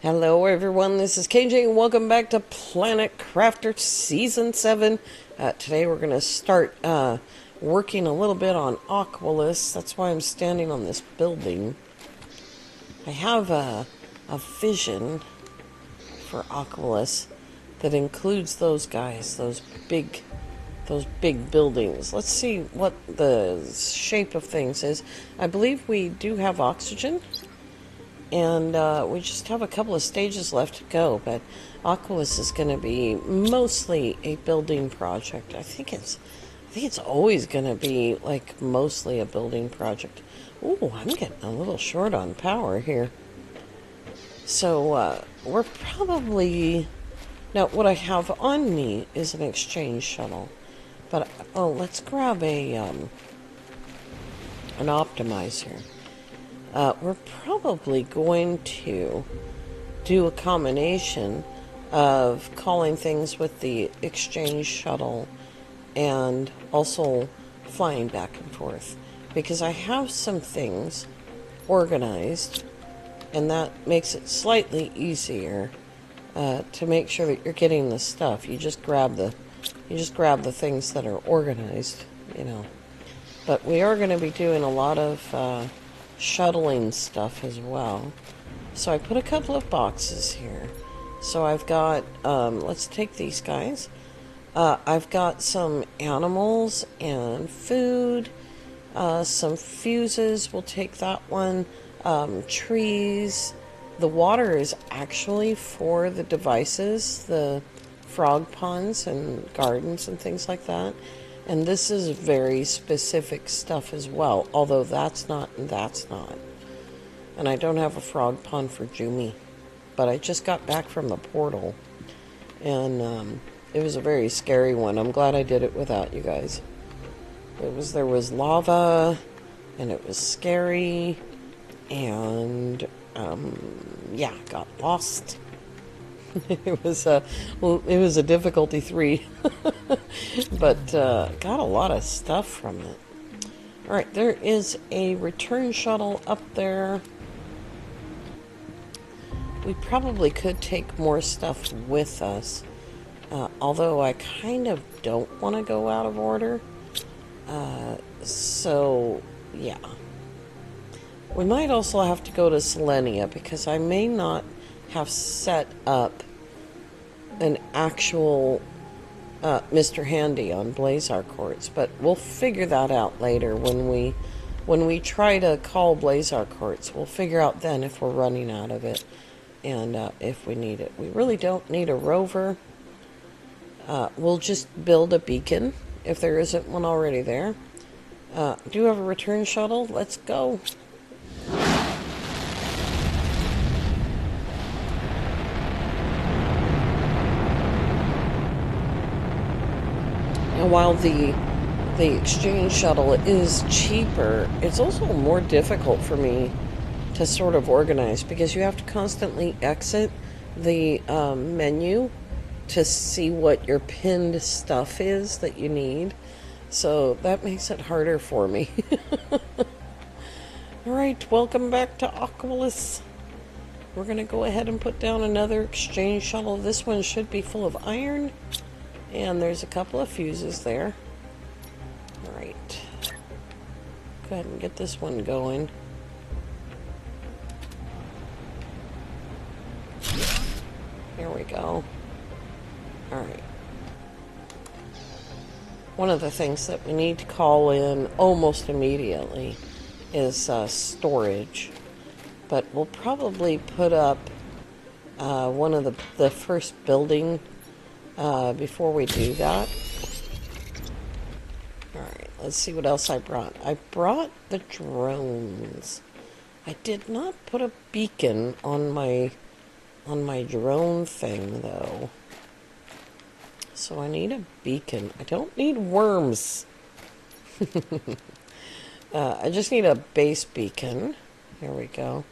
Hello everyone, this is KJ and welcome back to Planet Crafter Season 7. Today we're going to start working a little bit on Aqualis. That's why I'm standing on this building. I have a vision for Aqualis that includes those guys, those big buildings. Let's see what the shape of things is. I believe we do have oxygen. And we just have a couple of stages left to go, but Aqualis is going to be mostly a building project. I think it's always going to be like mostly a building project. Ooh, I'm getting a little short on power here. So we're probably now. What I have on me is an exchange shuttle, but let's grab an optimizer. We're probably going to do a combination of calling things with the exchange shuttle and also flying back and forth, because I have some things organized and that makes it slightly easier to make sure that you're getting the stuff. You just grab the things that are organized, you know. But we are going to be doing a lot of shuttling stuff as well. So I put a couple of boxes here. So I've got, let's take these guys. I've got some animals and food, some fuses, we'll take that one, trees. The water is actually for the devices, the frog ponds and gardens and things like that. And this is very specific stuff as well, although that's not and that's not. And I don't have a frog pond for Jumi, but I just got back from the portal, and it was a very scary one. I'm glad I did it without you guys. There was lava, and it was scary, and yeah, got lost. It was a difficulty 3, but got a lot of stuff from it. All right, there is a return shuttle up there. We probably could take more stuff with us, although I kind of don't want to go out of order. So yeah, we might also have to go to Selenia, because I may not have set up an actual Mr. Handy on Blazar Quartz, but we'll figure that out later when we try to call Blazar Quartz. We'll figure out then if we're running out of it and if we need it. We really don't need a rover. We'll just build a beacon if there isn't one already there. Do have a return shuttle? Let's go. And while the exchange shuttle is cheaper, it's also more difficult for me to sort of organize, because you have to constantly exit the menu to see what your pinned stuff is that you need. So that makes it harder for me. Alright, welcome back to Aqualis. We're going to go ahead and put down another exchange shuttle. This one should be full of iron. And there's a couple of fuses there. Alright. Go ahead and get this one going. Here we go. Alright. One of the things that we need to call in almost immediately is storage. But we'll probably put up one of the first building before we do that. Alright, let's see what else I brought. I brought the drones. I did not put a beacon on my drone thing, though. So I need a beacon. I don't need worms. I just need a base beacon. Here we go.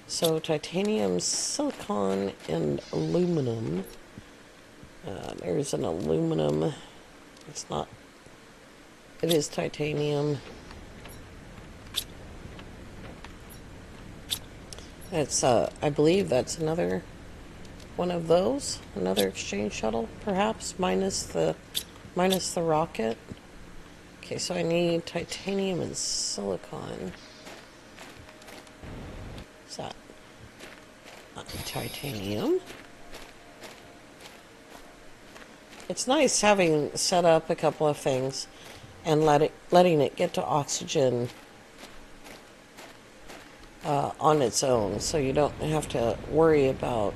So titanium, silicon, and aluminum. There's an aluminum. It's not. It is titanium. That's, I believe that's another one of those. Another exchange shuttle, perhaps, minus the rocket. Okay, so I need titanium and silicon. What's that? Titanium. It's nice having set up a couple of things and letting it get to oxygen on its own, so you don't have to worry about,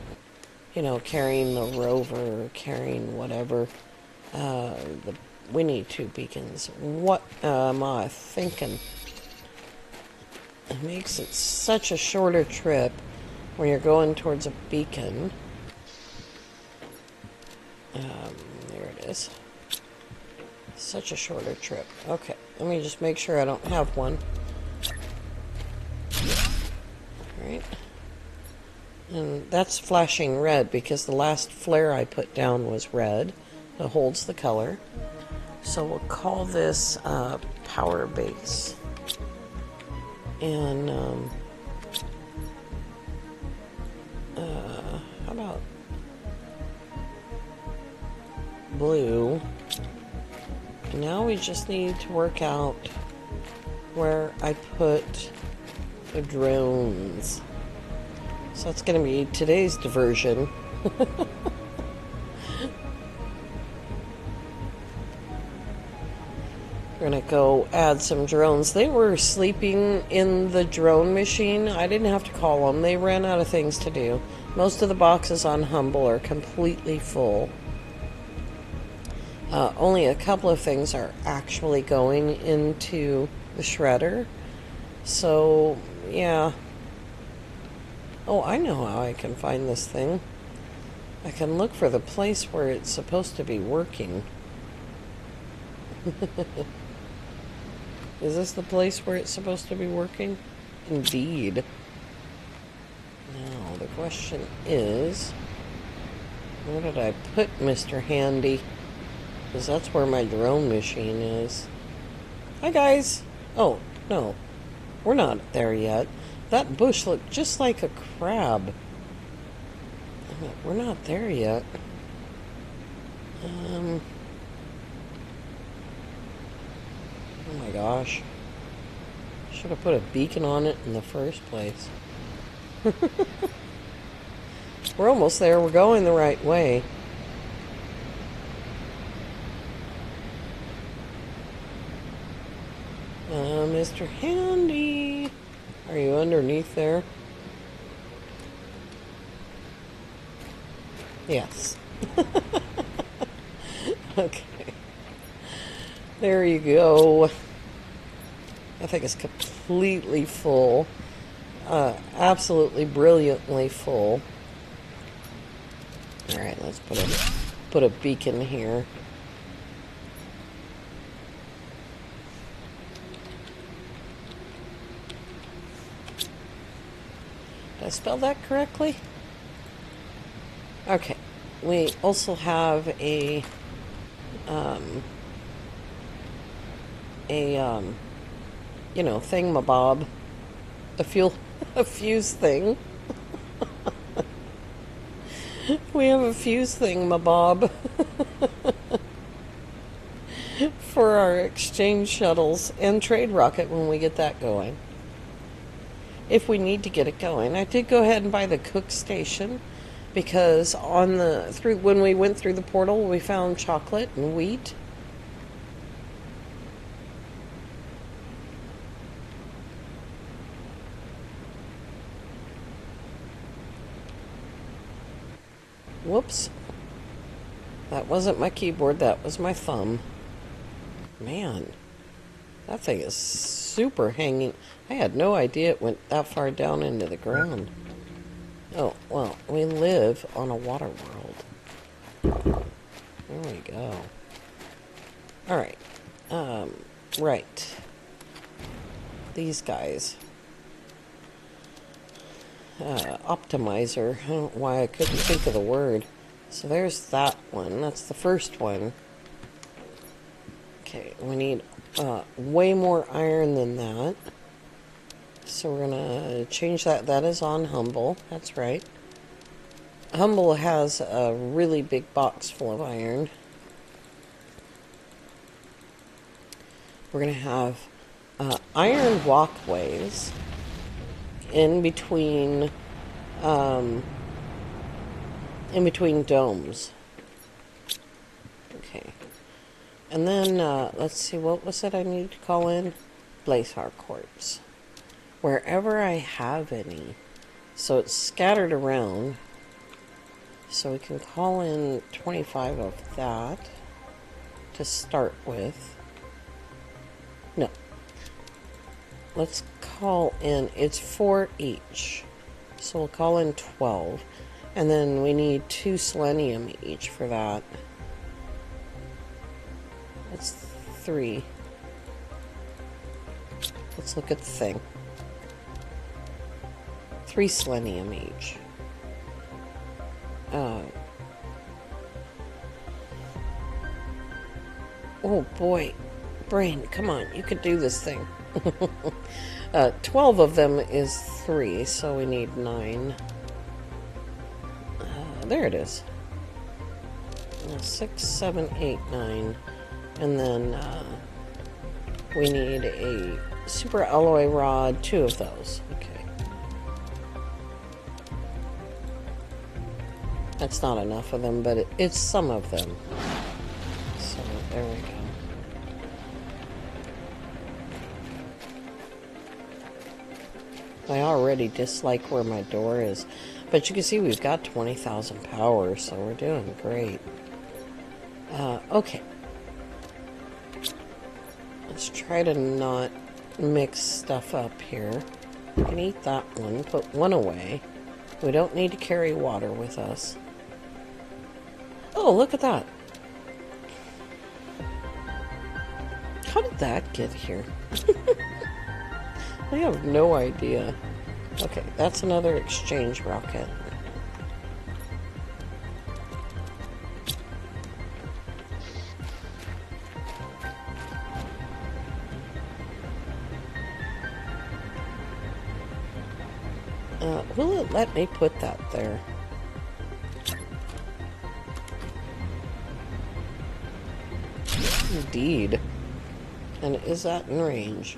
you know, carrying the rover, or carrying whatever. We need 2 beacons. What am I thinking? It makes it such a shorter trip when you're going towards a beacon. There it is. Such a shorter trip. Okay, let me just make sure I don't have one. Alright. And that's flashing red because the last flare I put down was red. It holds the color. So we'll call this power base. And how about blue? Now we just need to work out where I put the drones. So that's going to be today's diversion. We're going to go add some drones. They were sleeping in the drone machine. I didn't have to call them. They ran out of things to do. Most of the boxes on Humble are completely full. Only a couple of things are actually going into the shredder. So, yeah. Oh, I know how I can find this thing. I can look for the place where it's supposed to be working. Is this the place where it's supposed to be working? Indeed. Now, the question is, where did I put Mr. Handy? Because that's where my drone machine is. Hi, guys. Oh, no. We're not there yet. That bush looked just like a crab. We're not there yet. Oh my gosh. Should have put a beacon on it in the first place. We're almost there. We're going the right way. Mr. Handy. Are you underneath there? Yes. Okay. There you go. I think it's completely full. Absolutely brilliantly full. Alright, let's put a beacon here. Did I spell that correctly? Okay. We also have a you know, thingamabob, a fuse thing. We have a fuse thingamabob for our exchange shuttles and trade rocket when we get that going. If we need to get it going. I did go ahead and buy the cook station because when we went through the portal we found chocolate and wheat. Whoops. That wasn't my keyboard, that was my thumb. Man, that thing is super hanging. I had no idea it went that far down into the ground. Oh, well, we live on a water world. There we go. Alright. Right. These guys. Optimizer. I don't know why I couldn't think of the word. So there's that one. That's the first one. Okay, we need way more iron than that. So we're gonna change that. That is on Humble. That's right. Humble has a really big box full of iron. We're going to have iron walkways in between domes. Okay. And then, let's see, what was it I need to call in? Blazar quartz. Wherever I have any. So it's scattered around. So we can call in 25 of that to start with. No. Let's call in, it's 4 each. So we'll call in 12. And then we need 2 selenium each for that. That's 3. Let's look at the thing. 3 selenium each. Oh boy. Brain, come on. You could do this thing. 12 of them is 3, so we need 9. There it is. 6, 7, 8, 9. And then we need a super alloy rod, 2 of those. Okay. That's not enough of them, but it's some of them. So there we go. I already dislike where my door is, but you can see we've got 20,000 power, so we're doing great. Okay. Let's try to not mix stuff up here. We can eat that one, put one away. We don't need to carry water with us. Oh, look at that. How did that get here? I have no idea. Okay, that's another exchange rocket. Will it let me put that there? Indeed. And is that in range?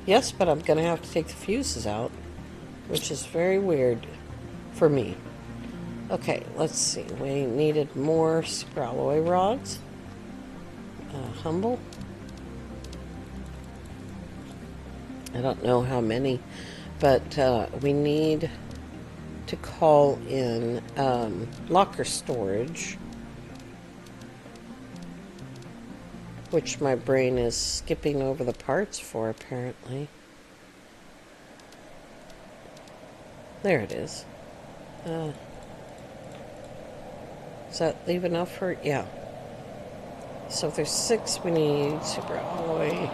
Yes, but I'm going to have to take the fuses out, which is very weird for me. Okay, let's see. We needed more super alloy rods. Humble. I don't know how many, but we need to call in locker storage, which my brain is skipping over the parts for, apparently. There it is. Does that leave enough for... Yeah. So if there's 6, we need super alloy.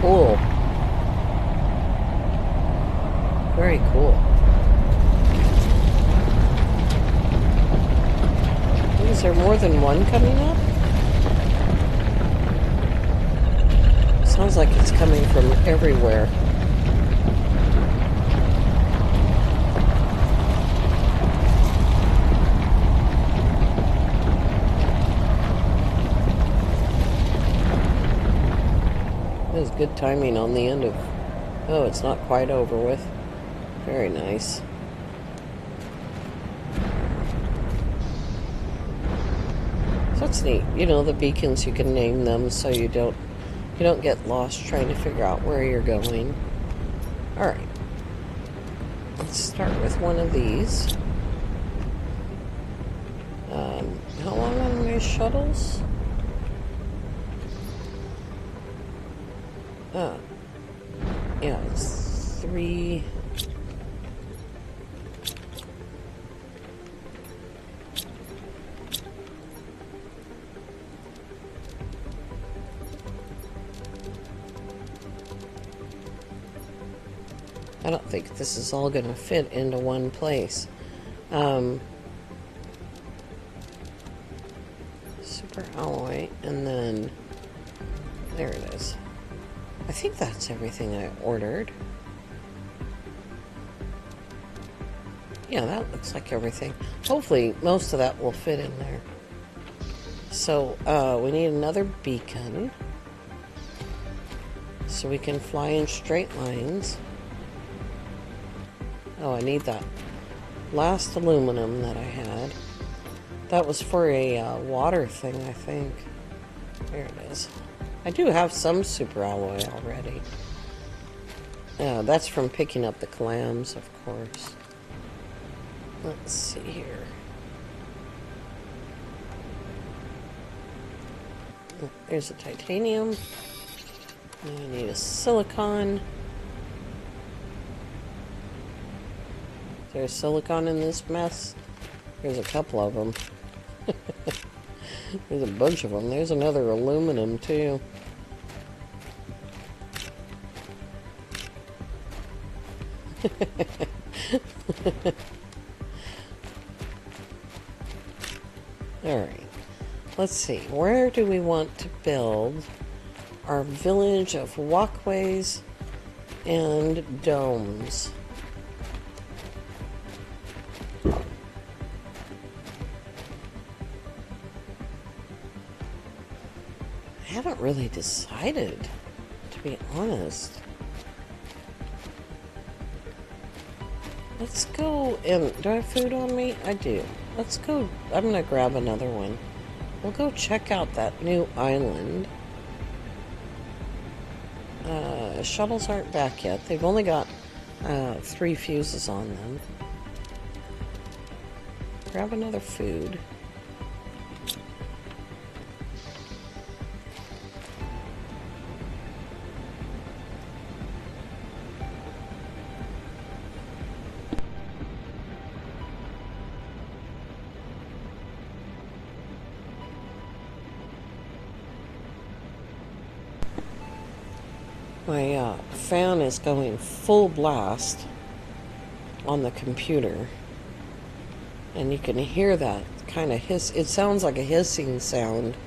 Cool. Very cool. Is there more than one coming up? Sounds like it's coming from everywhere. That was good timing on the end of... Oh, it's not quite over with. Very nice. So that's neat. You know, the beacons, you can name them so you don't get lost trying to figure out where you're going. Alright. Let's start with one of these. How long are my shuttles? Yeah, it's 3. I don't think this is all going to fit into one place. Super alloy, and then there it is. I think that's everything I ordered. Yeah, that looks like everything. Hopefully most of that will fit in there. So we need another beacon so we can fly in straight lines. Oh, I need that last aluminum that I had. That was for a water thing, I think. There it is. I do have some super alloy already. That's from picking up the clams, of course. Let's see here. There's a titanium. I need a silicon. There's silicon in this mess. There's a couple of them. There's a bunch of them. There's another aluminum too. Alright. Let's see. Where do we want to build our village of walkways and domes? I haven't really decided, to be honest. Let's go and... Do I have food on me? I do. Let's go... I'm gonna grab another one. We'll go check out that new island. Shuttles aren't back yet. They've only got 3 fuses on them. Grab another food. My fan is going full blast on the computer, and you can hear that kind of hiss. It sounds like a hissing sound.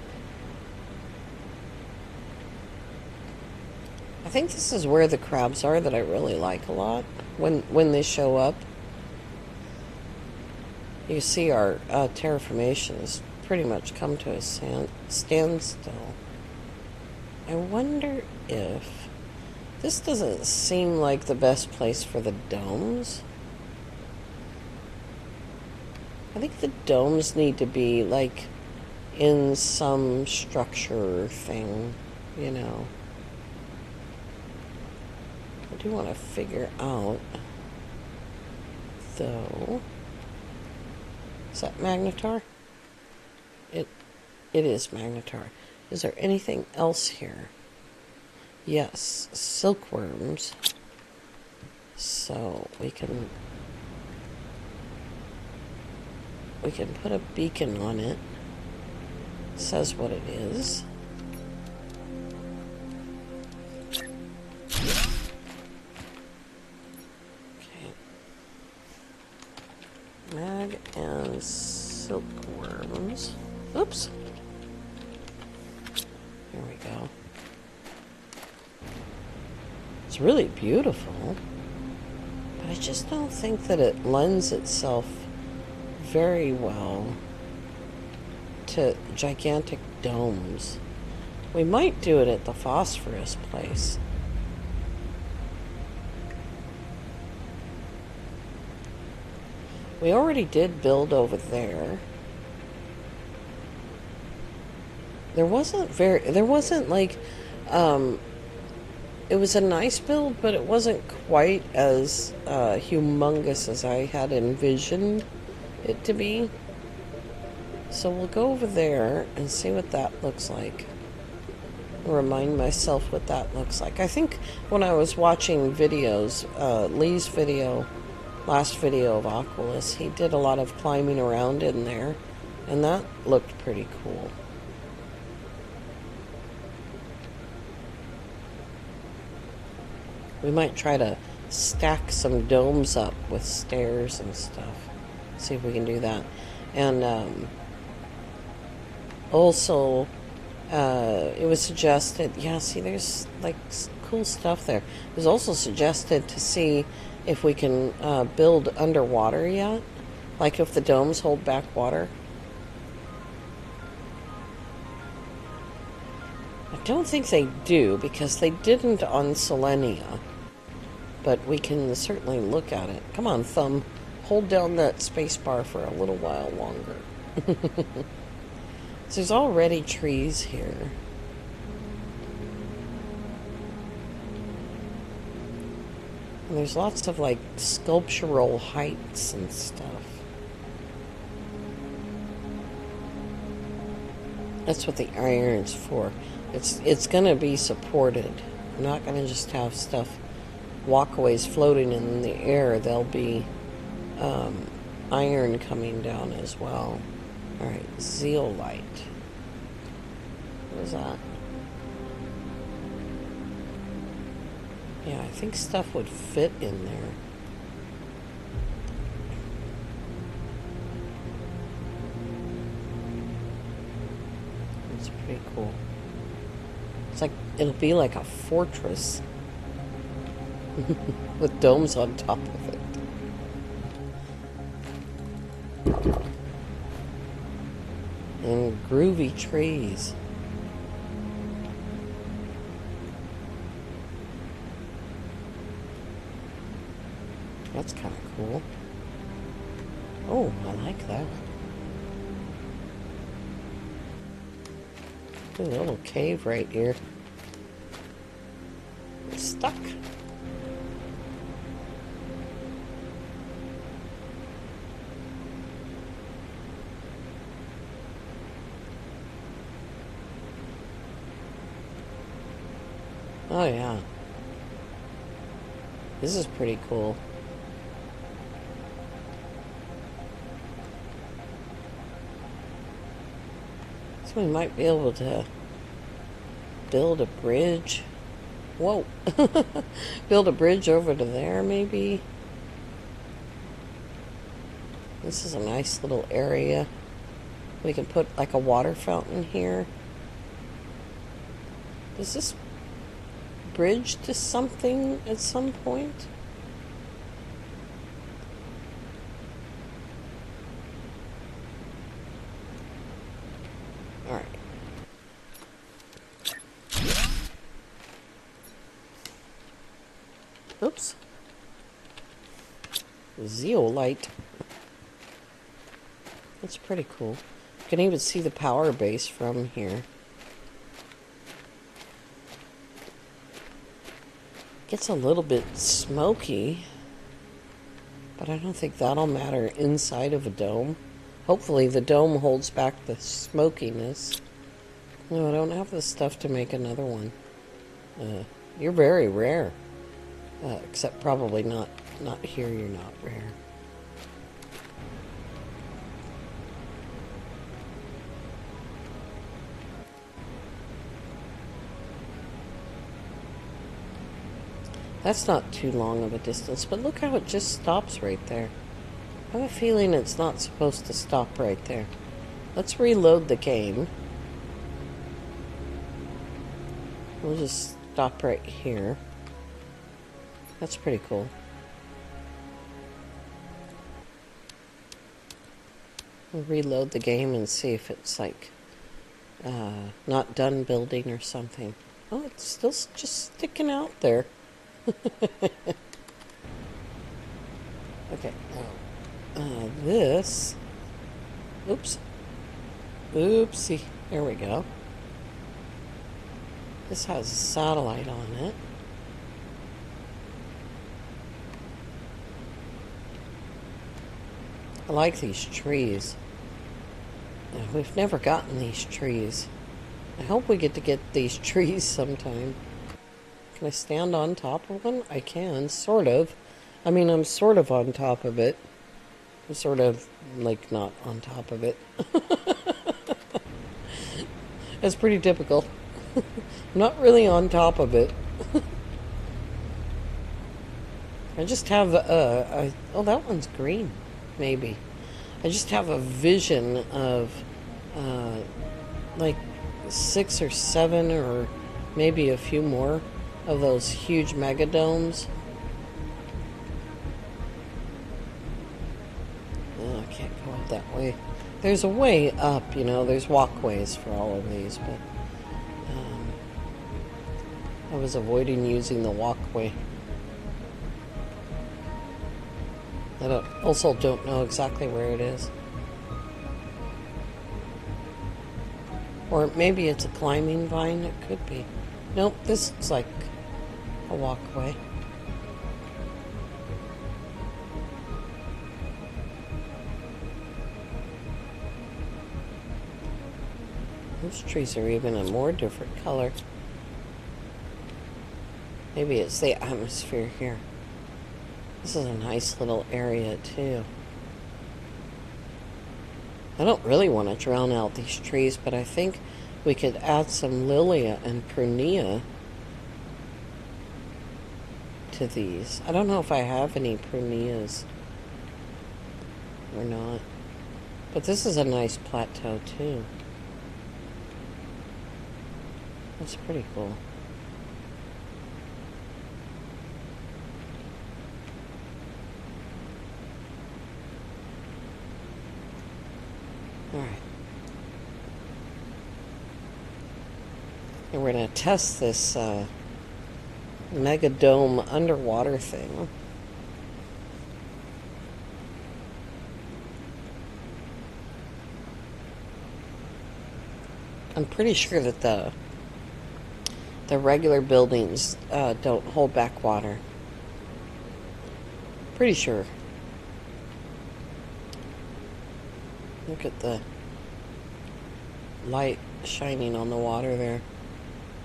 I think this is where the crabs are that I really like a lot when they show up. You see our terraformation has pretty much come to a standstill. I wonder if... This doesn't seem like the best place for the domes. I think the domes need to be, like, in some structure thing, you know. I do want to figure out, though... Is that Magnetar? It is Magnetar. Is there anything else here? Yes, silkworms. So we can put a beacon on it. It says what it is. Okay. Mag and silkworms. Oops. Here we go. It's really beautiful, but I just don't think that it lends itself very well to gigantic domes. We might do it at the phosphorus place. We already did build over there. There wasn't like, it was a nice build, but it wasn't quite as humongous as I had envisioned it to be. So we'll go over there and see what that looks like. Remind myself what that looks like. I think when I was watching videos, Lee's video, last video of Aqualis, he did a lot of climbing around in there, and that looked pretty cool. We might try to stack some domes up with stairs and stuff. See if we can do that. And also, it was suggested, yeah, see, there's like cool stuff there. It was also suggested to see if we can build underwater yet, like if the domes hold back water. I don't think they do, because they didn't on Selenia. But we can certainly look at it. Come on, Thumb. Hold down that space bar for a little while longer. So there's already trees here. And there's lots of like sculptural heights and stuff. That's what the iron's for. It's gonna be supported. I'm not gonna just have stuff walkways floating in the air. There'll be iron coming down as well. Alright, zeolite. What is that? Yeah, I think stuff would fit in there. It's pretty cool. It's like, it'll be like a fortress with domes on top of it. And groovy trees. That's kind of cool. Oh, I like that. Ooh, a little cave right here. It's stuck. Oh yeah. This is pretty cool. So we might be able to build a bridge. Whoa. Build a bridge over to there, maybe. This is a nice little area. We can put like a water fountain here. Does this bridge to something at some point? Alright. Oops. Zeolite. That's pretty cool. You can even see the power base from here. Gets a little bit smoky, but I don't think that'll matter inside of a dome. Hopefully the dome holds back the smokiness. No, I don't have the stuff to make another one. You're very rare. Except probably not here, you're not rare. That's not too long of a distance, but look how it just stops right there. I have a feeling it's not supposed to stop right there. Let's reload the game. We'll just stop right here. That's pretty cool. We'll reload the game and see if it's like not done building or something. Oh, it's still just sticking out there. Okay, this, oops, oopsie, there we go. This has a satellite on it. I like these trees. We've never gotten these trees. I hope we get these trees sometime. Can I stand on top of one? I can, sort of. I mean, I'm sort of on top of it. I'm sort of, like, not on top of it. That's pretty typical. I'm not really on top of it. I just have oh, that one's green, maybe. I just have a vision of uh, like 6 or 7 or maybe a few more of those huge megadomes. Oh, I can't go out that way. There's a way up, you know, there's walkways for all of these, but I was avoiding using the walkway. Also don't know exactly where it is. Or maybe it's a climbing vine, it could be. Nope, this looks like a walkway. Those trees are even a more different color. Maybe it's the atmosphere here. This is a nice little area too. I don't really want to drown out these trees, but I think we could add some lilia and prunea to these. I don't know if I have any pruneas or not. But this is a nice plateau too. That's pretty cool. Alright. And we're going to test this mega dome underwater thing. I'm pretty sure that the regular buildings don't hold back water. Pretty sure. Look at the light shining on the water there.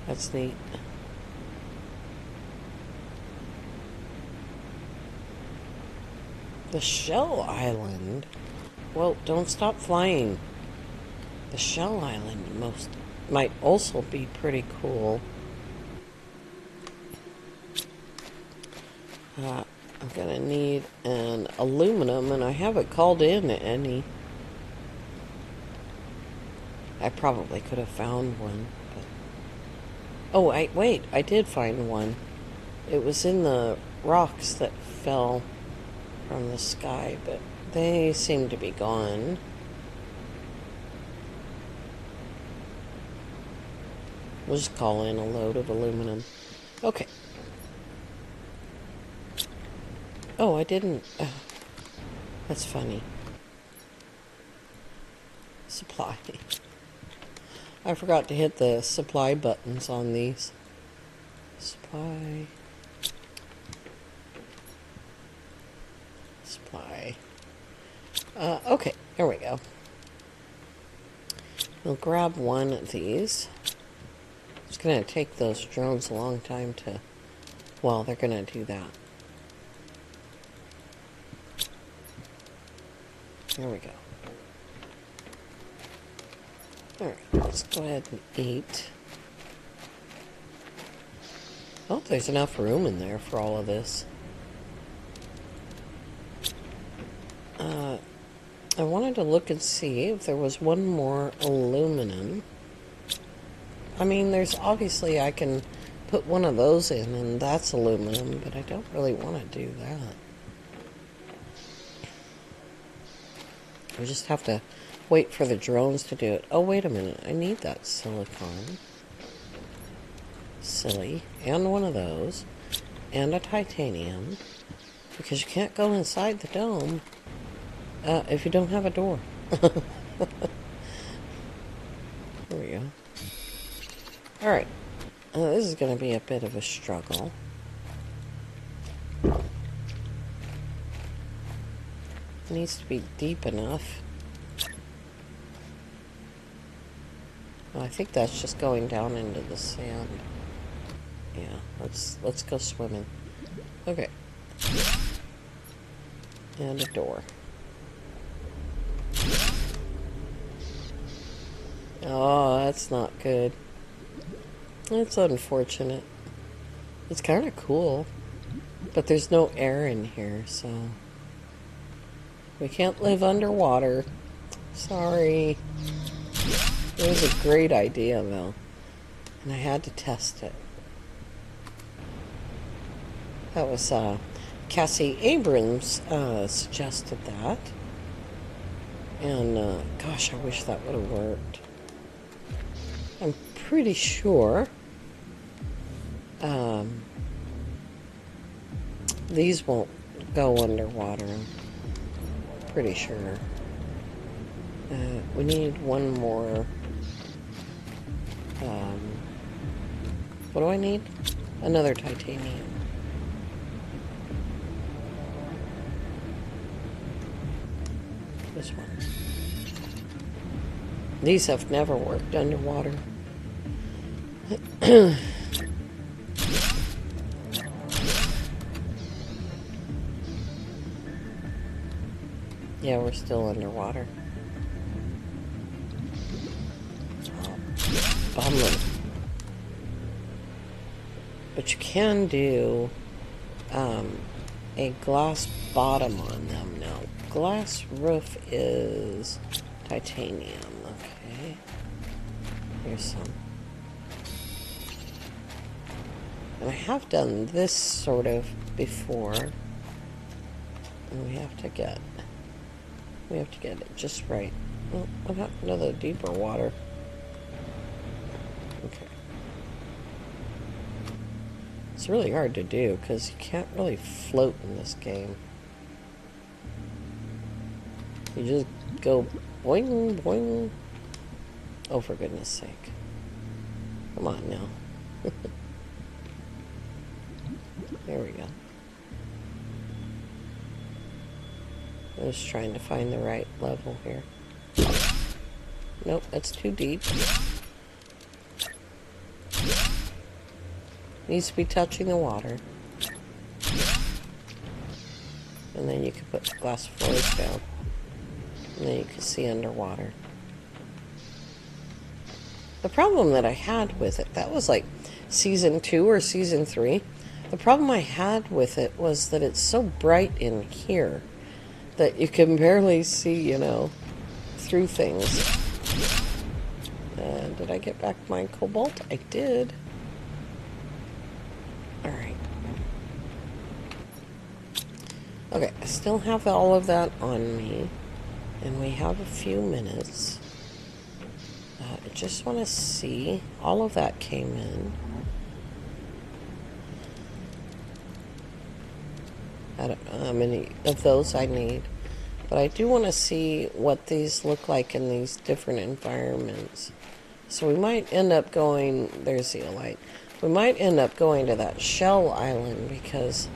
That's neat. The Shell Island. Well, don't stop flying. The Shell Island might also be pretty cool. I'm gonna need an aluminum, and I haven't called in any. I probably could have found one, but... Oh, wait, I did find one. It was in the rocks that fell from the sky, but they seem to be gone. We'll just call in a load of aluminum. Okay. Oh, I didn't... that's funny. Supply. I forgot to hit the supply buttons on these. Supply. Supply. Okay, here we go. We'll grab one of these. It's going to take those drones a long time to... Well, they're going to do that. There we go. Alright, let's go ahead and eat. Oh, there's enough room in there for all of this. I wanted to look and see if there was one more aluminum. I mean, there's obviously I can put one of those in and that's aluminum, but I don't really want to do that. We just have to wait for the drones to do it. Oh, wait a minute. I need that silicone. Silly. And one of those. And a titanium. Because you can't go inside the dome if you don't have a door. There we go. Alright. This is going to be a bit of a struggle. It needs to be deep enough. Well, I think that's just going down into the sand. Yeah, let's go swimming. Okay. And a door. Oh, that's not good. That's unfortunate. It's kind of cool. But there's no air in here, so we can't live underwater. Sorry. It was a great idea, though, and I had to test it. That was Cassie Abrams suggested that, and gosh, I wish that would have worked. I'm pretty sure these won't go underwater. Pretty sure. We need one more. What do I need? Another titanium. This one. These have never worked underwater. Yeah, we're still underwater. Bummer. But you can do a glass bottom on them now. Glass roof is titanium. Okay. Here's some. And I have done this sort of before. And we have to get it just right. Well, what happened to the deeper water? Okay. It's really hard to do because you can't really float in this game. You just go boing, boing. Oh, for goodness sake. Come on now. There we go. I was trying to find the right level here. Nope, that's too deep. Needs to be touching the water. And then you can put glass floors down. And then you can see underwater. The problem that I had with it, that was like season 2 or season 3. The problem I had with it was that it's so bright in here that you can barely see, you know, through things. Did I get back my cobalt? I did. Alright. Okay, I still have all of that on me. And we have a few minutes. I just want to see. All of that came in. I don't know how many of those I need. But I do want to see what these look like in these different environments. So we might end up going... There's the light. We might end up going to that shell island because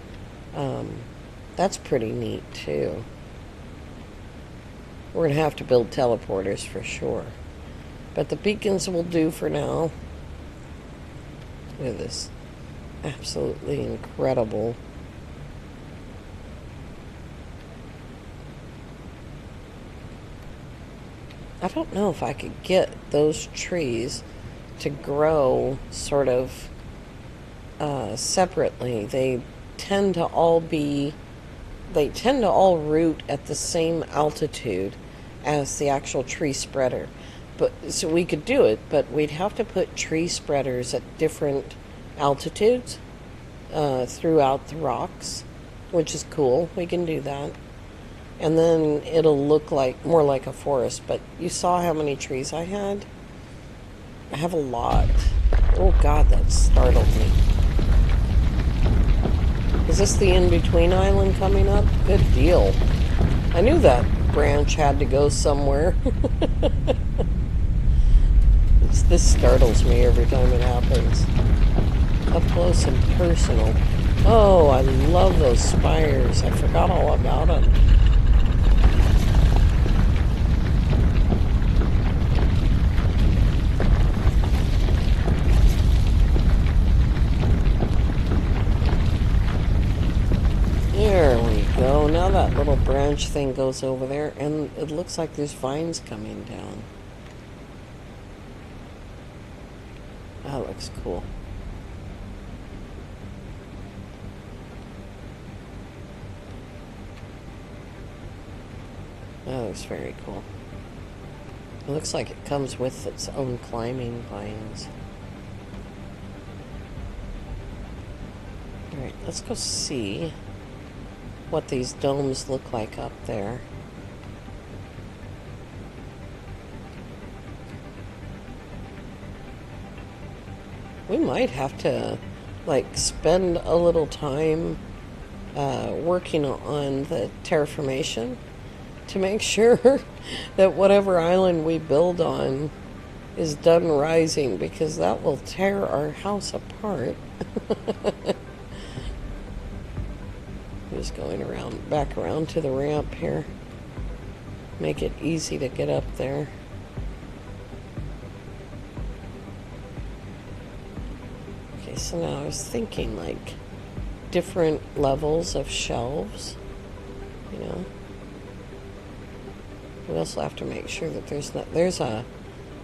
that's pretty neat too. We're going to have to build teleporters for sure. But the beacons will do for now. Look at this. Absolutely incredible. I don't know if I could get those trees to grow sort of separately. They tend to all root at the same altitude as the actual tree spreader. But so we could do it, but we'd have to put tree spreaders at different altitudes throughout the rocks, which is cool. We can do that. And then it'll look like more like a forest. But you saw how many trees I had? I have a lot. Oh God, that startled me. Is this the in-between island coming up? Good deal. I knew that branch had to go somewhere. This startles me every time it happens. Up close and personal. Oh, I love those spires. I forgot all about them. There we go. Now that little branch thing goes over there, and it looks like there's vines coming down. That looks cool. That looks very cool. It looks like it comes with its own climbing vines. Alright, let's go see what these domes look like up there. We might have to, like, spend a little time working on the terraformation to make sure that whatever island we build on is done rising, because that will tear our house apart. Just going around, back around to the ramp here. Make it easy to get up there. Okay, so now I was thinking, like, different levels of shelves, you know. We also have to make sure that there's a,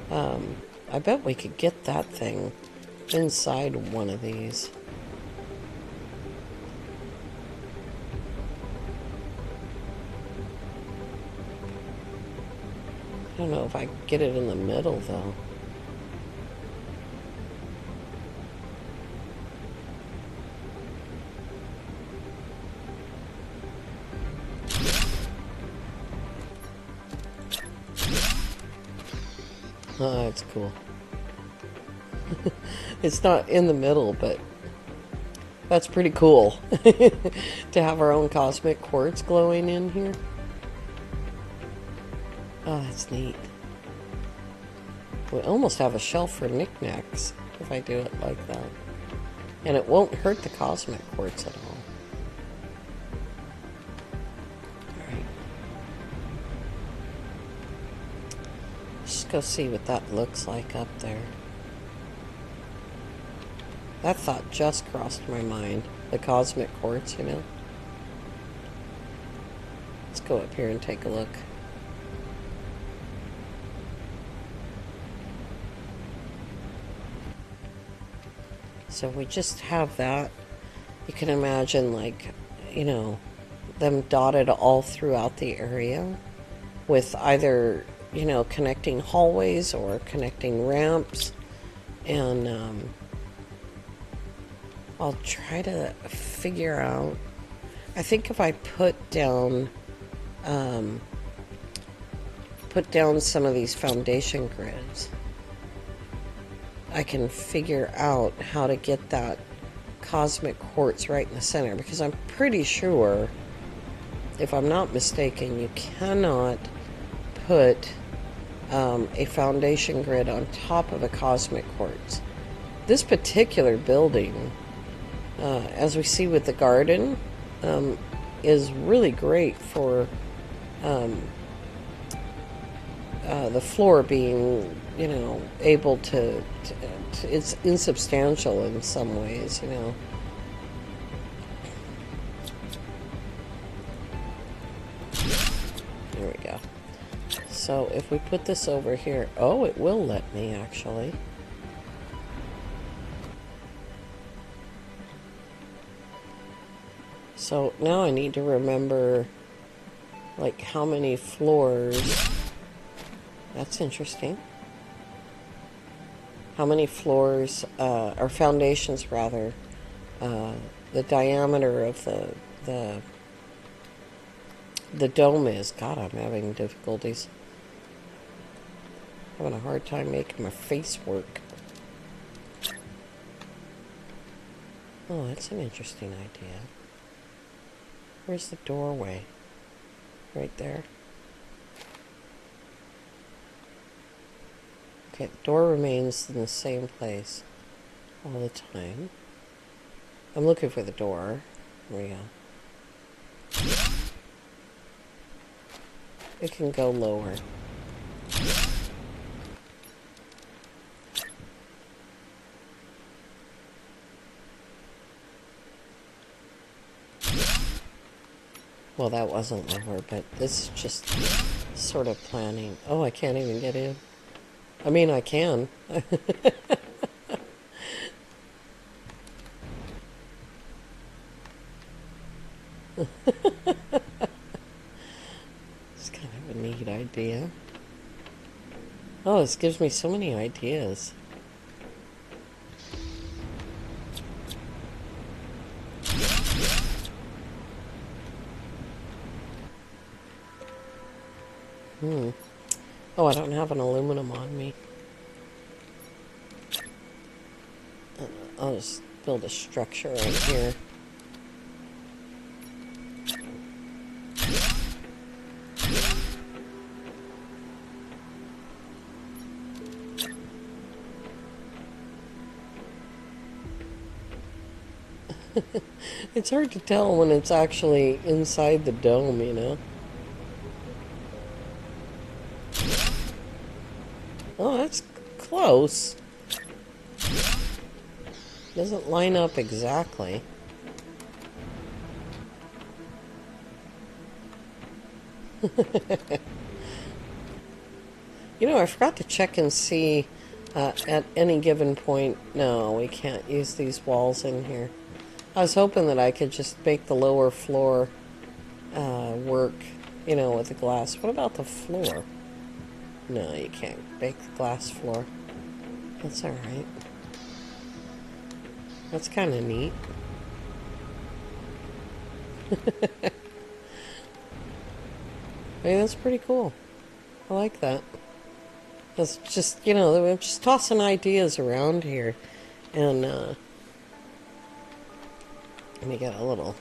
I bet we could get that thing inside one of these. I don't know if I can get it in the middle, though. Oh, that's cool. It's not in the middle, but that's pretty cool to have our own cosmic quartz glowing in here. Oh, that's neat. We almost have a shelf for knickknacks if I do it like that. And it won't hurt the cosmic quartz at all. Alright. Just go see what that looks like up there. That thought just crossed my mind. The cosmic quartz, you know? Let's go up here and take a look. So we just have that. You can imagine, like, you know, them dotted all throughout the area with either, you know, connecting hallways or connecting ramps. And I'll try to figure out, I think if I put down some of these foundation grids, I can figure out how to get that cosmic quartz right in the center, because I'm pretty sure, if I'm not mistaken, you cannot put a foundation grid on top of a cosmic quartz. This particular building, as we see with the garden, is really great for the floor being, you know, able to it's insubstantial in some ways, you know. There we go. So if we put this over here, oh, it will let me actually. So now I need to remember, like, how many floors. That's interesting. How many floors, or foundations rather, the diameter of the dome is. God, I'm having difficulties. Having a hard time making my face work. Oh, that's an interesting idea. Where's the doorway? Right there. Okay, the door remains in the same place all the time. I'm looking for the door. There we go. It can go lower. Well, that wasn't lower, but this is just sort of planning. Oh, I can't even get in. I mean, I can. It's kind of a idea. Oh, this gives me so many ideas. Oh, I don't have an aluminum on me. I'll just build a structure right here. It's hard to tell when it's actually inside the dome, you know? Oh, that's close. Doesn't line up exactly. You know, I forgot to check and see at any given point. No, we can't use these walls in here. I was hoping that I could just make the lower floor work, you know, with the glass. What about the floor? No, you can't make the glass floor. That's alright. That's kind of neat. Hey, that's pretty cool. I like that. It's just, you know, we're just tossing ideas around here. And, let me get a little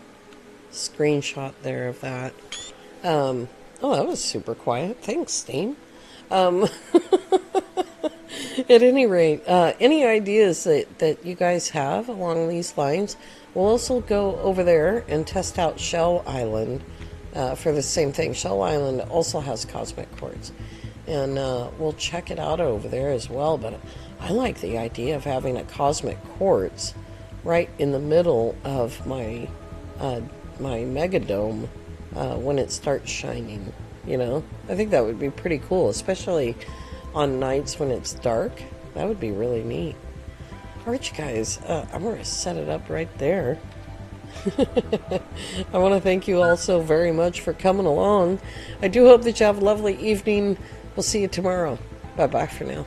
screenshot there of that. Oh, that was super quiet. Thanks, Steam. At any rate, any ideas that you guys have along these lines, we'll also go over there and test out Shell Island for the same thing. Shell Island also has cosmic quartz, and we'll check it out over there as well. But I like the idea of having a cosmic quartz right in the middle of my my megadome when it starts shining. You know, I think that would be pretty cool, especially on nights when it's dark. That would be really neat. Alright, you guys, I'm going to set it up right there. I want to thank you all so very much for coming along. I do hope that you have a lovely evening. We'll see you tomorrow. Bye-bye for now.